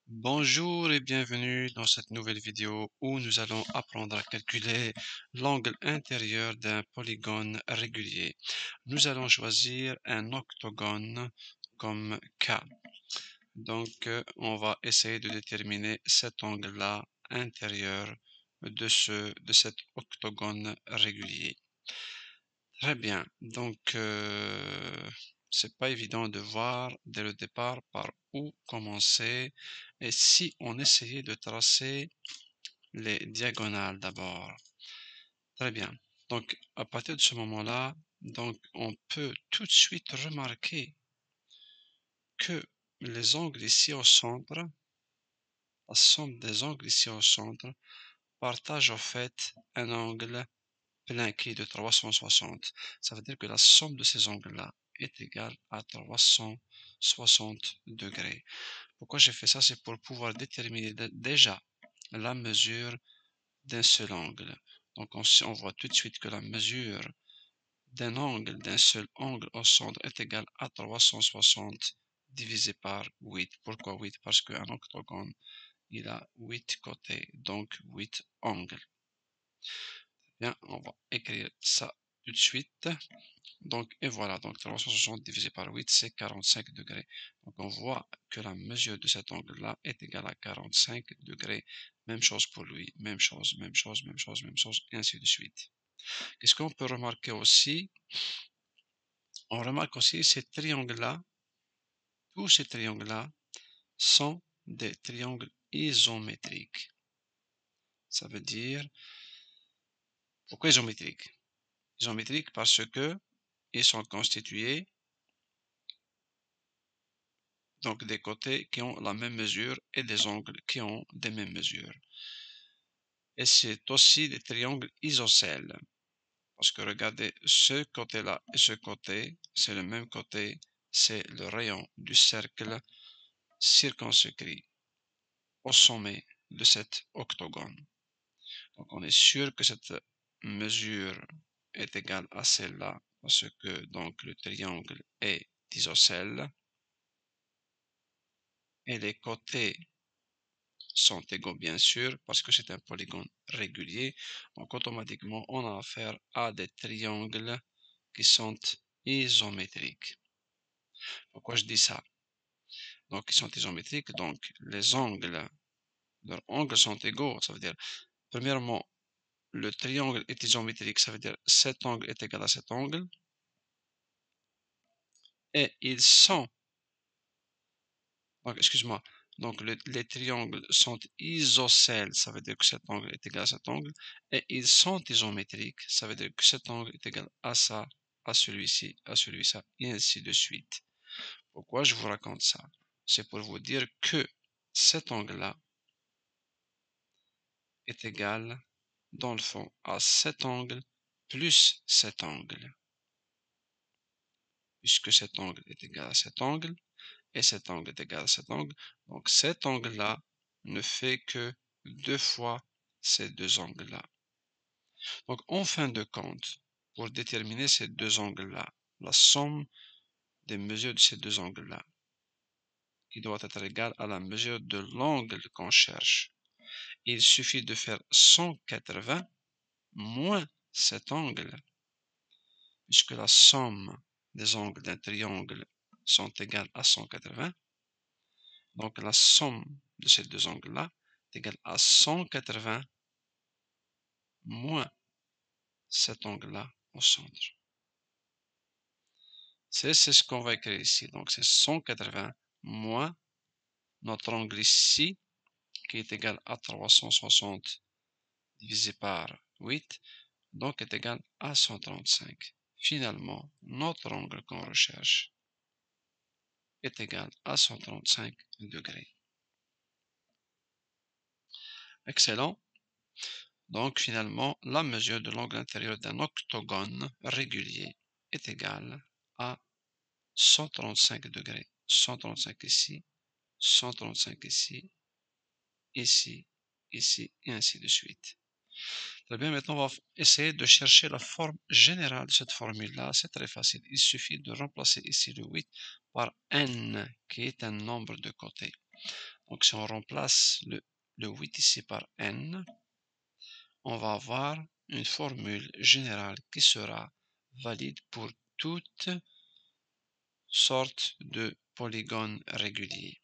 Bonjour et bienvenue dans cette nouvelle vidéo où nous allons apprendre à calculer l'angle intérieur d'un polygone régulier. Nous allons choisir un octogone comme K. Donc, on va essayer de déterminer cet angle-là intérieur de cet octogone régulier. Très bien. Donc, c'est pas évident de voir dès le départ par où commencer. Et si on essayait de tracer les diagonales d'abord. Très bien. Donc, à partir de ce moment-là, donc, on peut tout de suite remarquer que les angles ici au centre, la somme des angles ici au centre, partagent en fait un angle plein qui est de 360. Ça veut dire que la somme de ces angles-là est égale à 360 degrés. Pourquoi j'ai fait ça? C'est pour pouvoir déterminer déjà la mesure d'un seul angle. Donc on voit tout de suite que la mesure d'un seul angle au centre est égale à 360 divisé par 8. Pourquoi 8? Parce qu'un octogone, il a 8 côtés, donc 8 angles. Bien, on va écrire ça tout de suite. Donc, et voilà, donc 360 divisé par 8, c'est 45 degrés. Donc, on voit que la mesure de cet angle-là est égale à 45 degrés. Même chose pour lui, même chose, même chose, même chose, même chose, et ainsi de suite. Qu'est-ce qu'on peut remarquer aussi? On remarque aussi ces triangles-là, tous ces triangles-là sont des triangles isométriques. Ça veut dire, pourquoi isométriques? Isométriques parce que ils sont constitués donc des côtés qui ont la même mesure et des angles qui ont des mêmes mesures. Et c'est aussi des triangles isocèles. Parce que regardez, ce côté-là et ce côté, c'est le même côté, c'est le rayon du cercle circonscrit au sommet de cet octogone. Donc on est sûr que cette mesure est égale à celle-là, parce que donc le triangle est isocèle et les côtés sont égaux bien sûr parce que c'est un polygone régulier. Donc automatiquement on a affaire à des triangles qui sont isométriques. Pourquoi je dis ça? Donc ils sont isométriques, donc les angles, leurs angles sont égaux. Ça veut dire, premièrement, le triangle est isométrique, ça veut dire cet angle est égal à cet angle. Et ils sont, donc excuse-moi, donc les triangles sont isocèles, ça veut dire que cet angle est égal à cet angle, et ils sont isométriques, ça veut dire que cet angle est égal à ça, à celui-ci, à celui-ci, et ainsi de suite. Pourquoi je vous raconte ça? C'est pour vous dire que cet angle-là est égal, dans le fond, à cet angle plus cet angle, puisque cet angle est égal à cet angle, et cet angle est égal à cet angle. Donc cet angle-là ne fait que 2 fois ces deux angles-là. Donc en fin de compte, pour déterminer ces deux angles-là, la somme des mesures de ces deux angles-là, qui doit être égale à la mesure de l'angle qu'on cherche, il suffit de faire 180 moins cet angle, puisque la somme des angles d'un triangle sont égales à 180. Donc la somme de ces deux angles-là est égale à 180 moins cet angle-là au centre. C'est ce qu'on va écrire ici. Donc c'est 180 moins notre angle ici, qui est égal à 360 divisé par 8, donc est égal à 135. Finalement, notre angle qu'on recherche est égal à 135 degrés. Excellent. Donc finalement, la mesure de l'angle intérieur d'un octogone régulier est égale à 135 degrés. 135 ici, 135 ici, ici, ici, et ainsi de suite. Très bien, maintenant on va essayer de chercher la forme générale de cette formule-là. C'est très facile. Il suffit de remplacer ici le 8 par n, qui est un nombre de côtés. Donc si on remplace le 8 ici par n, on va avoir une formule générale qui sera valide pour toute sorte de polygones réguliers.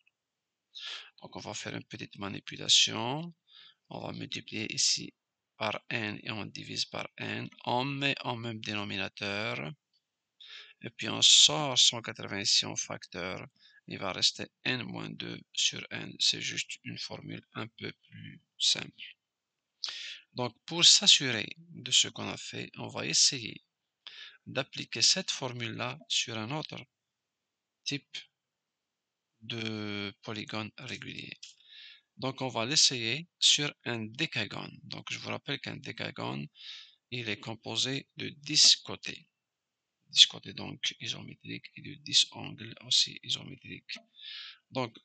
Donc on va faire une petite manipulation. On va multiplier ici par n et on divise par n. On met en même dénominateur. Et puis on sort 180 ici en facteur. Il va rester n-2 sur n. C'est juste une formule un peu plus simple. Donc pour s'assurer de ce qu'on a fait, on va essayer d'appliquer cette formule-là sur un autre type de polygone régulier. Donc on va l'essayer sur un décagone. Donc je vous rappelle qu'un décagone, il est composé de 10 côtés. 10 côtés donc isométriques et de 10 angles aussi isométriques. Donc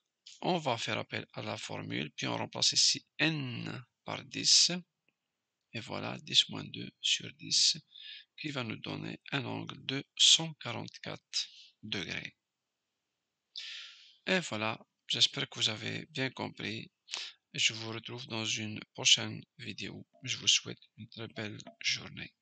on va faire appel à la formule, puis on remplace ici n par 10. Et voilà 10 moins 2 sur 10 qui va nous donner un angle de 144 degrés. Et voilà, j'espère que vous avez bien compris. Je vous retrouve dans une prochaine vidéo. Je vous souhaite une très belle journée.